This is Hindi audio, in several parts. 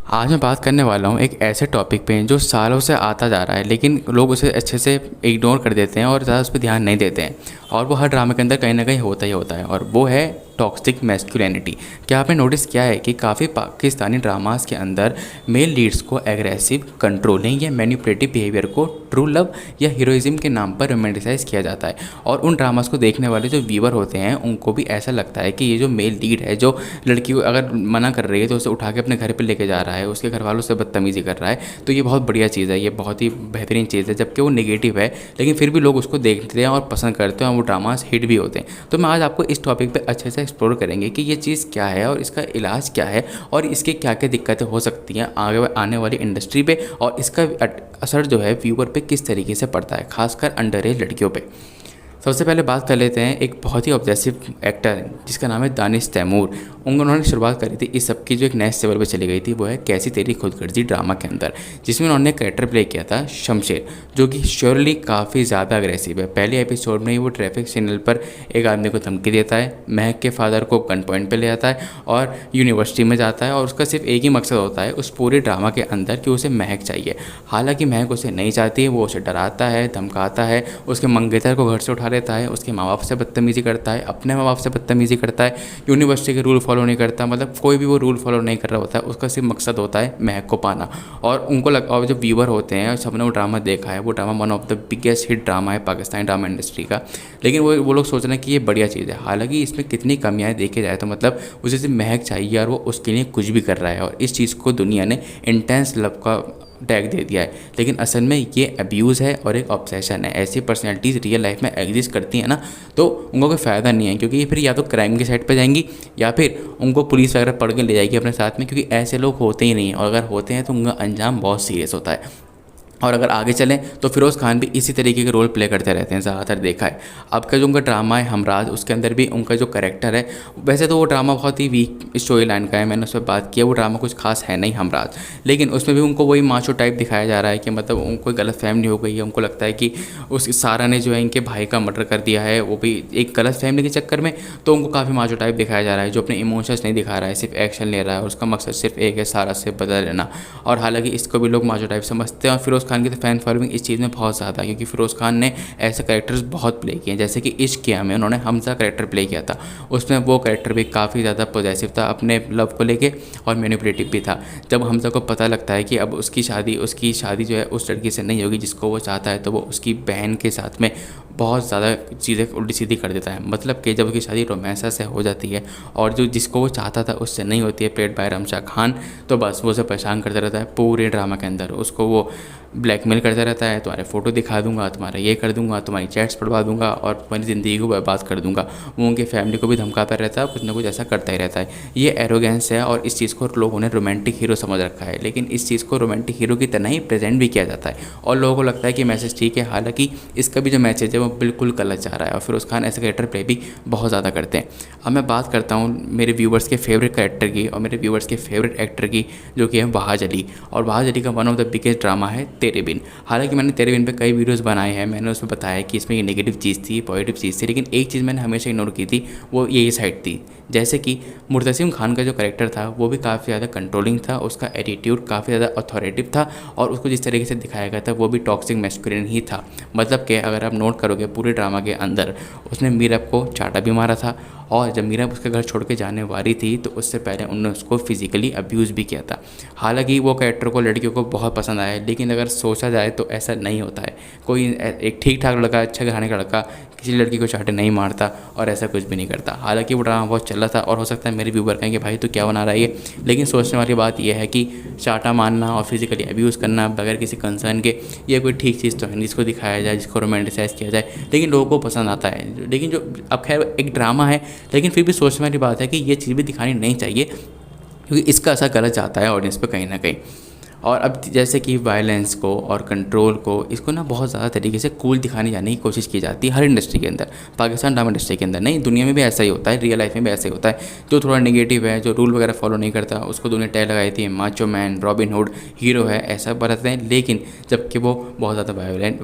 आज मैं बात करने वाला हूँ एक ऐसे टॉपिक पे जो सालों से आता जा रहा है, लेकिन लोग उसे अच्छे से इग्नोर कर देते हैं और ज़्यादा उस पर ध्यान नहीं देते हैं। और वो हर ड्रामे के अंदर कहीं ना कहीं होता ही होता है, और वो है टॉक्सिक मैस्कुलिनिटी। क्या आपने नोटिस किया है कि काफ़ी पाकिस्तानी ड्रामास के अंदर मेल लीड्स को एग्रेसिव, कंट्रोलिंग या मैनिपुलेटिव बिहेवियर को ट्रू लव या हीरोइज्म के नाम पर रोमांटिसाइज किया जाता है। और उन ड्रामास को देखने वाले जो व्यूवर होते हैं उनको भी ऐसा लगता है कि ये जो मेल लीड है, जो लड़की को अगर मना कर रही है तो उसे उठा के अपने घर पर लेके जा रहा है, उसके घर वालों से बदतमीजी कर रहा है, तो ये बहुत बढ़िया चीज़ है, ये बहुत ही बेहतरीन चीज़ है। जबकि वो नेगेटिव है, लेकिन फिर भी लोग उसको देखते हैं और पसंद करते हैं और वो ड्रामास हिट भी होते हैं। तो मैं आज आपको इस टॉपिक पे अच्छे से एक्सप्लोर करेंगे कि ये चीज़ क्या है और इसका इलाज क्या है और इसके क्या क्या दिक्कतें हो सकती हैं आगे आने वाली इंडस्ट्री पे, और इसका असर जो है व्यूअर पे किस तरीके से पड़ता है, खासकर अंडर एज लड़कियों पे। सबसे पहले बात कर लेते हैं एक बहुत ही ऑब्सेसिव एक्टर जिसका नाम है दानिश तैमूर। उन्होंने शुरुआत करी थी इस सब की जो एक नेक्स्ट लेवल पे चली गई थी, वो है कैसी तेरी खुदगर्जी ड्रामा के अंदर, जिसमें उन्होंने कैरेक्टर प्ले किया था शमशेर, जो कि श्योरली काफ़ी ज़्यादा अग्रेसिव है। पहले एपिसोड में ही वो ट्रैफिक सिग्नल पर एक आदमी को धमकी देता है, महक के फादर को गन पॉइंट पर ले आता है और यूनिवर्सिटी में जाता है, और उसका सिर्फ एक ही मकसद होता है उस पूरे ड्रामा के अंदर कि उसे महक चाहिए। हालांकि महक उसे नहीं चाहती है, वो उसे डराता है, धमकाता है, उसके मंगेतर को घर से उठा लेता है, उसके माँ बाप से बदतमीजी करता है, अपने माँ बाप से बदतमीजी करता है, यूनिवर्सिटी के रूल फॉलो नहीं करता, मतलब कोई भी वो रूल फॉलो नहीं कर रहा होता है, उसका सिर्फ मकसद होता है महक को पाना। और उनको और जो व्यूवर होते हैं सबने वो ड्रामा देखा है, वो drama one of the biggest hit drama है पाकिस्तानी ड्रामा इंडस्ट्री का, लेकिन वो लोग सोच रहे हैं कि ये बढ़िया चीज़ है। हालांकि इसमें कितनी कमियाँ देखे जाए तो मतलब उसे सिर्फ महक चाहिए और वो उसके लिए कुछ भी कर रहा है, और इस चीज़ को दुनिया ने इंटेंस लव का टैग दे दिया है। लेकिन असल में ये अब्यूज़ है और एक ऑब्सेशन है। ऐसी पर्सनैलिटीज़ रियल लाइफ में एग्जिस्ट करती हैं ना, तो उनको कोई फ़ायदा नहीं है, क्योंकि ये फिर या तो क्राइम की साइड पे जाएंगी या फिर उनको पुलिस वगैरह पकड़ के ले जाएगी अपने साथ में, क्योंकि ऐसे लोग होते ही नहीं हैं, और अगर होते हैं तो उनका अंजाम बहुत सीरियस होता है। और अगर आगे चलें तो फिरोज़ खान भी इसी तरीके के रोल प्ले करते रहते हैं, ज़्यादातर देखा है। अब का जो उनका ड्रामा है हमराज, उसके अंदर भी उनका जो कैरेक्टर है, वैसे तो वो ड्रामा बहुत ही वीक स्टोरी लाइन का है, मैंने उस पर बात किया, वो ड्रामा कुछ खास है नहीं हमराज, लेकिन उसमें भी उनको वही माचो टाइप दिखाया जा रहा है कि मतलब उनको गलत फहमी हो गई है, उनको लगता है कि उस सारा ने जो है इनके भाई का मर्डर कर दिया है, वो भी एक गलत फहमी के चक्कर में, तो उनको काफ़ी माचो टाइप दिखाया जा रहा है, जो अपने इमोशंस नहीं दिखा रहा है, सिर्फ एक्शन ले रहा है, और उसका मकसद सिर्फ एक है, सारा से बदल लेना। और हालांकि इसको भी लोग माचो टाइप समझते हैं, और फिरोज़ खान की तो फैन फॉलोइंग इस चीज़ में बहुत ज़्यादा है, क्योंकि फिरोज़ खान ने ऐसे कैरेक्टर्स बहुत प्ले किए हैं। जैसे कि इश्क किया में उन्होंने हमजा कैरेक्टर प्ले किया था, उसमें वो कैरेक्टर भी काफ़ी ज़्यादा पॉजेसिव था अपने लव को लेके, और मैनिपुलेटिव भी था। जब हमजा को पता लगता है कि अब उसकी शादी जो है उस लड़की से नहीं होगी जिसको वो चाहता है, तो वो उसकी बहन के साथ में बहुत ज़्यादा चीज़ें उल्टी सीधी कर देता है। मतलब कि जब उसकी शादी रोमांसा से हो जाती है और जो जिसको वो चाहता था उससे नहीं होती है, प्लेड बाय रमशा खान, तो बस वो उसे परेशान करता रहता है पूरे ड्रामा के अंदर। उसको वो ब्लैकमेल करता रहता है, तुम्हारे फ़ोटो दिखा दूंगा, तुम्हारा ये कर दूंगा, तुम्हारी चैट्स पढ़वा दूंगा और तुम्हारी ज़िंदगी को बर्बाद कर दूंगा। वो उनकी फैमिली को भी धमकाता रहता है, कुछ ना कुछ ऐसा करता ही रहता है। ये एरोगेंस है, और इस चीज़ को लोगों ने रोमांटिक हीरो समझ रखा है, लेकिन इस चीज़ को रोमांटिक हीरो की तरह ही प्रेजेंट भी किया जाता है, और लोगों को लगता है कि मैसेज ठीक है। हालांकि इसका भी जो मैसेज है वो बिल्कुल गलत जा रहा है, और फिरोज़ खान ऐसे कैरेक्टर प्ले भी बहुत ज़्यादा करते हैं। अब मैं बात करता हूँ मेरे व्यूवर्स के फेवरेट कैरेक्टर की और मेरे व्यूवर्स के फेवरेट एक्टर की, जो कि है वहाज अली। और वहाज अली का one of the biggest drama है तेरे बिन। हालांकि मैंने तेरे बिन पे कई वीडियोस बनाए हैं, मैंने उसमें बताया कि इसमें ये नेगेटिव चीज़ थी, पॉजिटिव चीज़ थी, लेकिन एक चीज़ मैंने हमेशा इग्नोर की थी, वो यही साइड थी। जैसे कि मुर्तसिम खान का जो कैरेक्टर था वो भी काफ़ी ज़्यादा कंट्रोलिंग था, उसका एटीट्यूड काफ़ी ज़्यादा अथॉरिटिव था, और उसको जिस तरीके से दिखाया गया था वो भी टॉक्सिक मैस्कुलिन ही था। मतलब कि अगर आप नोट करोगे पूरे ड्रामा के अंदर उसने मीरब को चाटा भी मारा था, और जब मीरब उसके घर छोड़ के जाने वाली थी तो उससे पहले उन्होंने उसको फिजिकली अब्यूज़ भी किया था। हालांकि वो कैरेक्टर को लड़कियों को बहुत पसंद आया, लेकिन अगर सोचा जाए तो ऐसा नहीं होता है। कोई एक ठीक ठाक लड़का, अच्छा घराने का लड़का किसी लड़की को चाटे नहीं मारता और ऐसा कुछ भी नहीं करता। हालांकि वो ड्रामा बहुत चल रहा था, और हो सकता है मेरे व्यूवर कहेंगे भाई तो क्या बना रहा है ये, लेकिन सोचने वाली बात यह है कि चाटा मारना और फिजिकली अब्यूज़ करना बगैर किसी कंसर्न के, ये कोई ठीक चीज़ तो है जिसको दिखाया जाए, जिसको रोमांटिसाइज किया जाए, लेकिन लोगों को पसंद आता है। लेकिन जो अब खैर एक ड्रामा है, लेकिन फिर भी सोचने वाली बात है कि ये चीज़ भी दिखानी नहीं चाहिए, क्योंकि इसका असर गलत जाता है ऑडियंस पे कहीं ना कहीं। और अब जैसे कि वायलेंस को और कंट्रोल को, इसको ना बहुत ज़्यादा तरीके से कूल दिखाने जाने की कोशिश की जाती है हर इंडस्ट्री के अंदर, पाकिस्तान ड्रामा इंडस्ट्री के अंदर नहीं, दुनिया में भी ऐसा ही होता है, रियल लाइफ में भी ऐसा ही होता है। जो थोड़ा नेगेटिव है, जो रूल वगैरह फॉलो नहीं करता, उसको दुनिया टैग लगाई थी macho man, robin hood, hero है, ऐसा बरतते हैं। लेकिन जबकि वो बहुत ज़्यादा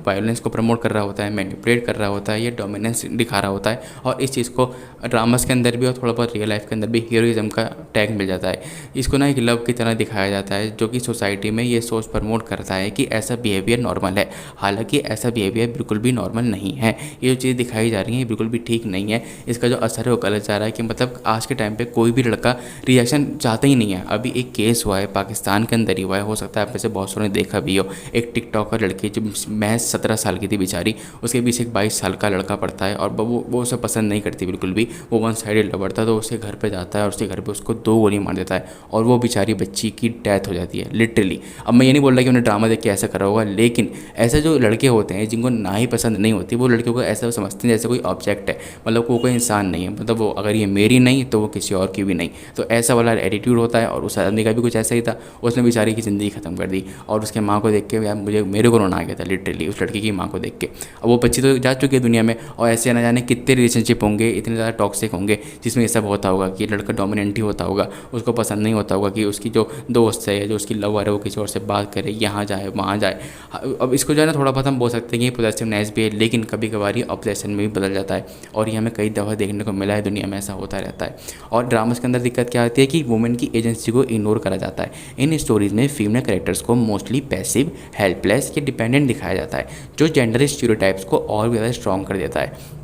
वायलेंस को प्रमोट कर रहा होता है, मैनिपुलेट कर रहा होता है, ये डोमिनेंस दिखा रहा होता है, और इस चीज़ को ड्रामास के अंदर भी और थोड़ा बहुत रियल लाइफ के अंदर भी हीरोइज्म का टैग मिल जाता है। इसको ना एक लव की तरह दिखाया जाता है, जो कि सोसाइटी में ये सोच प्रमोट करता है कि ऐसा बिहेवियर नॉर्मल है। हालांकि ऐसा बिहेवियर बिल्कुल भी नॉर्मल नहीं है। ये जो चीज़ दिखाई जा रही है ये बिल्कुल भी ठीक नहीं है। इसका जो असर है वो गलत जा रहा है कि मतलब आज के टाइम पे कोई भी लड़का रिएक्शन चाहता ही नहीं है। अभी एक केस हुआ है पाकिस्तान के अंदर ही हुआ है, हो सकता है आप में से बहुत सारों ने देखा भी हो। एक टिकटॉकर लड़की जो महज 17 साल की थी बेचारी, उसके पीछे एक 22 साल का लड़का पड़ता है और वो उसे पसंद नहीं करती बिल्कुल भी, वो वन साइडेड लवर था। तो उसके घर पे जाता है और उसके घर पे उसको 2 गोली मार देता है और वो बेचारी बच्ची की डेथ हो जाती है लिटरली। अब मैं ये नहीं बोल रहा कि उन्हें ड्रामा देख के ऐसा करा होगा, लेकिन ऐसे जो लड़के होते हैं जिनको ना ही पसंद नहीं होती, वो लड़कियों को ऐसा समझते हैं जैसे कोई ऑब्जेक्ट है, मतलब वो कोई इंसान नहीं है, मतलब वो अगर ये मेरी नहीं तो वो किसी और की भी नहीं। तो ऐसा वाला एटीट्यूड होता है। और उस आदमी का भी कुछ ऐसा ही था, उसने बेचारी की ज़िंदगी ख़त्म कर दी। और उसके माँ को देख के यार मेरे को रोना आ गया था लिटरली, उस लड़की की माँ को देख के। अब वो बच्ची तो जा चुकी है दुनिया में, और ऐसे ना जाने कितने रिलेशनशिप होंगे, इतने ज़्यादा टॉक्सिक होंगे जिसमें ये सब होता होगा कि लड़का डोमिनेंट ही होता होगा, उसको पसंद नहीं होता होगा कि उसकी जो दोस्त है, जो उसकी लवर है, वो किसी और से बात करे, यहाँ जाए वहाँ जाए। अब इसको जो है ना थोड़ा बहुत हम बोल सकते हैं कि पॉजिटिवनेस भी है, लेकिन कभी कभार ये ऑब्सेशन में भी बदल जाता है। और ये हमें कई दफ़ा देखने को मिला है, दुनिया में ऐसा होता रहता है। और ड्रामास के अंदर दिक्कत क्या होती है कि वुमेन की एजेंसी को इग्नोर करा जाता है। इन स्टोरीज में फीमेल कैरेक्टर्स को मोस्टली पैसिव, हेल्पलेस या डिपेंडेंट दिखाया जाता है, जो जेंडर स्टीरियोटाइप्स को और भी ज़्यादा स्ट्रॉन्ग कर देता है।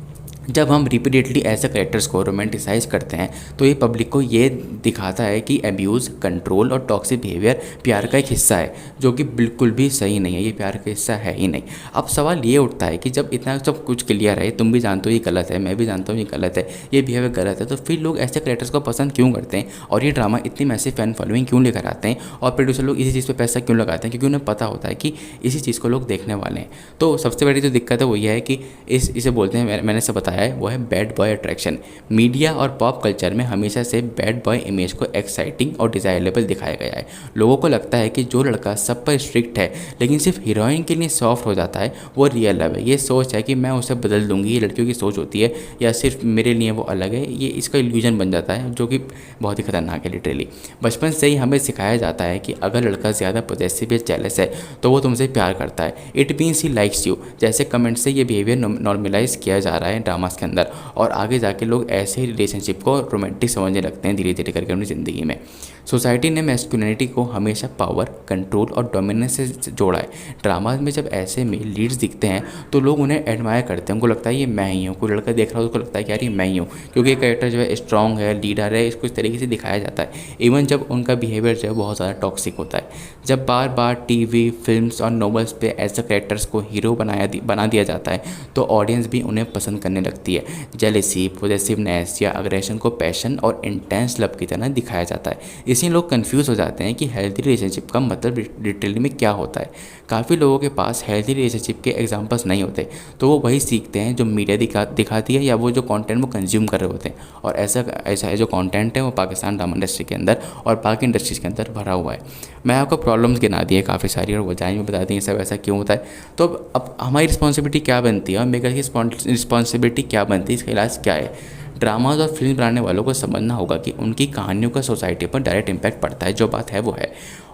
जब हम रिपीटेडली ऐसे कैरेक्टर्स को रोमांटिसाइज करते हैं तो ये पब्लिक को ये दिखाता है कि अब्यूज़, कंट्रोल और टॉक्सिक बिहेवियर प्यार का एक हिस्सा है, जो कि बिल्कुल भी सही नहीं है। ये प्यार का हिस्सा है ही नहीं। अब सवाल ये उठता है कि जब इतना सब कुछ क्लियर है, तुम भी जानते हो ये गलत है, मैं भी जानता हूँ ये गलत है, ये बिहेवियर गलत है, तो फिर लोग ऐसे कैरेक्टर्स को पसंद क्यों करते हैं और ये ड्रामा इतनी मैसिव फैन फॉलोइंग क्यों लेकर आते हैं, और प्रोड्यूसर लोग इसी चीज़ पर पैसा क्यों लगाते हैं? क्योंकि उन्हें पता होता है कि इसी चीज़ को लोग देखने वाले हैं। तो सबसे बड़ी जो दिक्कत है वो ये है कि इसे बोलते हैं, मैंने सब बताया है, वो है बैड बॉय अट्रैक्शन। मीडिया और पॉप कल्चर में हमेशा से बैड बॉय इमेज को एक्साइटिंग और डिजायरेबल दिखाया गया है। लोगों को लगता है कि जो लड़का सब पर स्ट्रिक्ट है लेकिन सिर्फ हीरोइन के लिए सॉफ्ट हो जाता है, वो रियल लव है। ये सोच है कि मैं उसे बदल दूंगी, ये लड़कियों की सोच होती है, या सिर्फ मेरे लिए वो अलग है, ये इसका इल्यूजन बन जाता है, जो कि बहुत ही खतरनाक है लिटरली। बचपन से ही हमें सिखाया जाता है कि अगर लड़का ज़्यादा पॉजेसिव या जेलस है तो वो तुमसे प्यार करता है, it means he likes you. जैसे कमेंट से ये बिहेवियर नॉर्मलाइज किया जा रहा है ड्रामास के अंदर, और आगे जाके लोग ऐसे ही रिलेशनशिप को रोमांटिक समझने लगते हैं धीरे धीरे करके अपनी ज़िंदगी में। सोसाइटी ने मैस्कुलिनिटी को हमेशा पावर, कंट्रोल और डोमिनेंस से जोड़ा है। ड्रामाज में जब ऐसे में लीड्स दिखते हैं तो लोग उन्हें एडमायर करते हैं, उनको लगता है ये मैं ही हूँ। कोई लड़का देख रहा हो तो उसको लगता है कि यार ये मैं ही हूँ, क्योंकि कैरेक्टर जो है स्ट्रॉन्ग है, लीडर है, इसको इस तरीके से दिखाया जाता है। इवन जब उनका बिहेवियर जो है बहुत ज़्यादा टॉक्सिक होता है। जब बार बार टीवी, फिल्म्स और नॉवेल्स पे ऐसे कैरेक्टर्स को हीरो बना दिया जाता है तो ऑडियंस भी उन्हें पसंद करने लगती है। जेलेसी, पॉजेसिवनेस या अग्रेशन को पैशन और इंटेंस लव की तरह दिखाया जाता है। इसी लोग कंफ्यूज हो जाते हैं कि हेल्थी रिलेशनशिप का मतलब डिटेल में क्या होता है। काफ़ी लोगों के पास हेल्थी रिलेशनशिप के एग्जांपल्स नहीं होते, तो वो वही सीखते हैं जो मीडिया दिखाती है या वो जो कंटेंट वो कंज्यूम कर रहे होते हैं। और ऐसा है जो कंटेंट है वो पाकिस्तान ड्रामा इंडस्ट्री के अंदर और बाकी इंडस्ट्रीज़ के अंदर भरा हुआ है। मैं आपको प्रॉब्लम्स गिना दी है काफ़ी सारी और वजह भी बता दी है सब ऐसा क्यों होता है। तो अब हमारी रिस्पॉन्सिबिलिटी क्या बनती है और मेकर की रिस्पॉन्सिबिलिटी क्या बनती है, इसका इलाज क्या है? ड्रामाज और फिल्म बनाने वालों को समझना होगा कि उनकी कहानियों का सोसाइटी पर डायरेक्ट इम्पैक्ट पड़ता है। जो बात है वो है,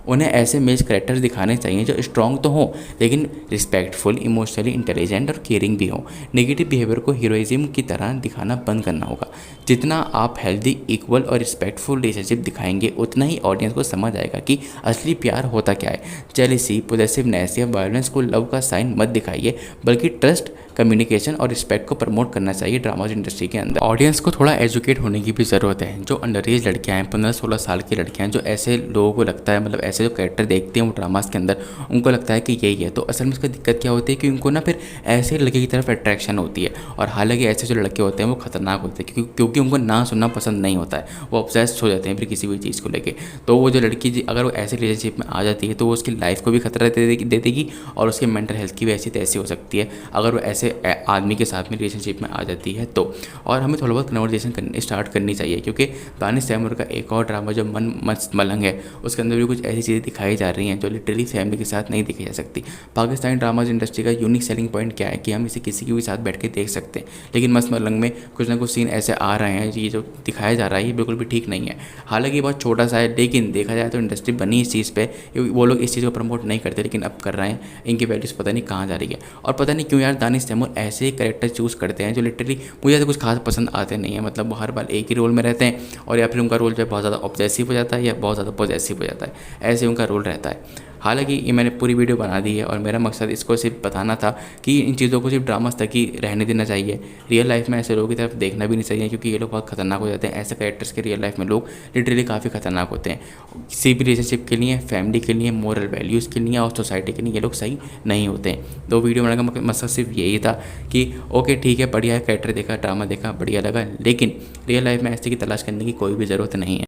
उन्हें ऐसे मेज कैरेक्टर्स दिखाने चाहिए जो स्ट्रॉन्ग तो हों लेकिन रिस्पेक्टफुल, इमोशनली इंटेलिजेंट और केयरिंग भी हों। नेगेटिव बिहेवियर को हीरोइज्म की तरह दिखाना बंद करना होगा। जितना आप हेल्दी, इक्वल और रिस्पेक्टफुल रिलेशनशिप दिखाएंगे उतना ही ऑडियंस को समझ आएगा कि असली प्यार होता क्या है। जेलिसी, पॉजेसिवनेस या वायलेंस को लव का साइन मत दिखाइए, बल्कि ट्रस्ट, कम्युनिकेशन और रिस्पेक्ट को प्रमोट करना चाहिए ड्रामा इंडस्ट्री के अंदर। ऑडियंस को थोड़ा एजुकेट होने की भी ज़रूरत है। जो अंडर एज लड़कियाँ हैं, 15-16 साल की लड़कियाँ हैं, जो ऐसे लोगों को लगता है, मतलब ऐसे जो कैरेक्टर देखते हैं वो ड्रामास के अंदर, उनको लगता है कि यही है। तो असल में इसका दिक्कत क्या होती है कि उनको ना फिर ऐसे लड़के की तरफ अट्रैक्शन होती है। और हालांकि ऐसे जो लड़के होते हैं वो खतरनाक होते हैं, क्योंकि उनको ना सुनना पसंद नहीं होता है, वो ऑब्सेस्ड हो जाते हैं फिर किसी भी चीज़ को लेके। तो वो जो लड़की अगर वो ऐसे रिलेशनशिप में आ जाती है तो वो उसकी लाइफ को भी खतरा दे देगी और उसके मेंटल हेल्थ की भी ऐसी तैसी हो सकती है अगर वो ऐसे आदमी के साथ में रिलेशनशिप में आ जाती है तो। और हमें थोड़ा बहुत कन्वर्सेशन स्टार्ट करनी चाहिए, क्योंकि दानिश तैमूर का एक और ड्रामा जो मन मस्त मलंग है, उसके अंदर भी कुछ ऐसी चीज़ें दिखाई जा रही हैं जो लिटरली फैमिली के साथ नहीं दिखाई जा सकती। पाकिस्तानी ड्रामाज इंडस्ट्री का यूनिक सेलिंग पॉइंट क्या है कि हम इसे किसी के भी साथ बैठ के देख सकते हैं, लेकिन मस्त मलंग में कुछ ना कुछ सीन ऐसे आ रहे हैं ये जो दिखाया जा रहा है ये बिल्कुल भी ठीक नहीं है। हालांकि बहुत छोटा सा है, लेकिन देखा जाए तो इंडस्ट्री बनी इस चीज़ पे, वो लोग इस चीज़ को प्रमोट नहीं करते लेकिन अब कर रहे हैं। इनकी वैल्यूज़ पता नहीं कहाँ जा रही है। और पता नहीं क्यों यार दानिश तैमूर ऐसे कैरेक्टर चूज़ करते हैं जो लिटरली मुझे ऐसे कुछ खास पसंद आते नहीं है। मतलब वो हर बार एक ही रोल में रहते हैं और या फिर उनका रोल जो है बहुत ज़्यादा ऑब्सेसिव हो जाता है या बहुत ज़्यादा पॉजेसिव हो जाता है, ऐसे उनका रोल रहता है। हालांकि ये मैंने पूरी वीडियो बना दी है और मेरा मकसद इसको सिर्फ बताना था कि इन चीज़ों को सिर्फ ड्रामास तक ही रहने देना चाहिए। रियल लाइफ में ऐसे लोगों की तरफ देखना भी नहीं चाहिए, क्योंकि ये लोग बहुत खतरनाक हो जाते हैं। ऐसे कैरेक्टर्स के रियल लाइफ में लोग लिटरली काफ़ी खतरनाक होते हैं। किसी भी रिलेशनशिप के लिए, फैमिली के लिए, मॉरल वैल्यूज़ के लिए और सोसाइटी के लिए ये लोग सही नहीं होते हैं। तो वीडियो बनाने का मकसद सिर्फ यही था कि ओके ठीक है, बढ़िया है, कैरेक्टर देखा, ड्रामा देखा, बढ़िया लगा, लेकिन रियल लाइफ में ऐसे की तलाश करने की कोई भी ज़रूरत नहीं है।